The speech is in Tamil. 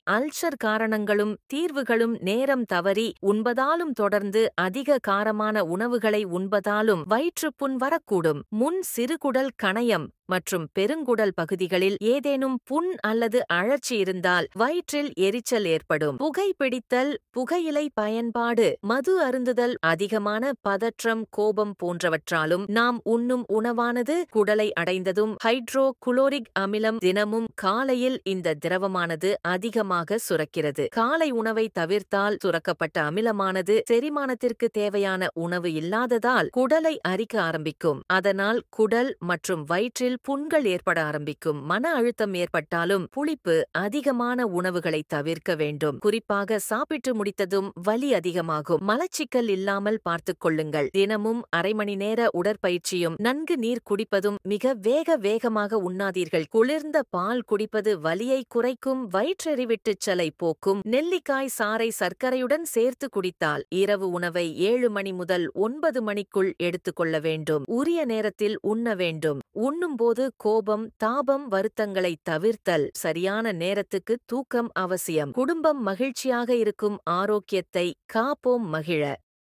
அல்சர் காரணங்களும் தீர்வுகளும் நேரம் தவறி உண்பதாலும் தொடர்ந்து அதிக காரமான உணவுகளை உண்பதாலும் வயிற்றுப்புண் வரக்கூடும். முன் சிறுகுடல் கணையம் மற்றும் பெருங்குடல் பகுதிகளில் ஏதேனும் புண் அல்லது அழற்சி இருந்தால் வயிற்றில் எரிச்சல் ஏற்படும். புகைப்பிடித்தல், புகையிலை பயன்பாடு, மது அருந்துதல், அதிகமான பதற்றம், கோபம் போன்றவற்றாலும் நாம் உண்ணும் உணவானது குடலை அடைந்ததும் ஹைட்ரோகுளோரிக் அமிலம் தினமும் காலையில் இந்த திரவமானது அதிகமாக சுரக்கிறது. காலை உணவை தவிர்த்தால் சுரக்கப்பட்ட அமிலமானது செரிமானத்திற்கு தேவையான உணவு இல்லாததால் குடலை அரிக்க ஆரம்பிக்கும். அதனால் குடல் மற்றும் வயிற்றில் புண்கள் ஏற்பட ஆரம்பிக்கும். மன அழுத்தம் ஏற்பட்டாலும் புளிப்பு அதிகமான உணவுகளை தவிர்க்க வேண்டும். குறிப்பாக சாப்பிட்டு முடித்ததும் வலி அதிகமாகும். மலச்சிக்கல் இல்லாமல் பார்த்துக் கொள்ளுங்கள். தினமும் அரை மணி நேர உடற்பயிற்சியும் நன்கு நீர் குடிப்பதும் மிக வேகமாக உண்ணாதீர்கள். குளிர்ந்த பால் குடிப்பது வலியை குறைக்கும், வயிற்றெரிவிட்டுச்சலை போக்கும். நெல்லிக்காய் சாறை சர்க்கரையுடன் சேர்த்து குடித்தால் இரவு உணவை 7 மணி முதல் 9 மணிக்குள் எடுத்துக்கொள்ள வேண்டும். உரிய நேரத்தில் உண்ண வேண்டும். உண்ணும்போது கோபம், தாபம், வருத்தங்களை தவிர்த்தல். சரியான நேரத்துக்கு தூக்கம் அவசியம். குடும்பம் மகிழ்ச்சியாக இருக்கும் ஆரோக்கியத்தை காப்போம் மகிழ.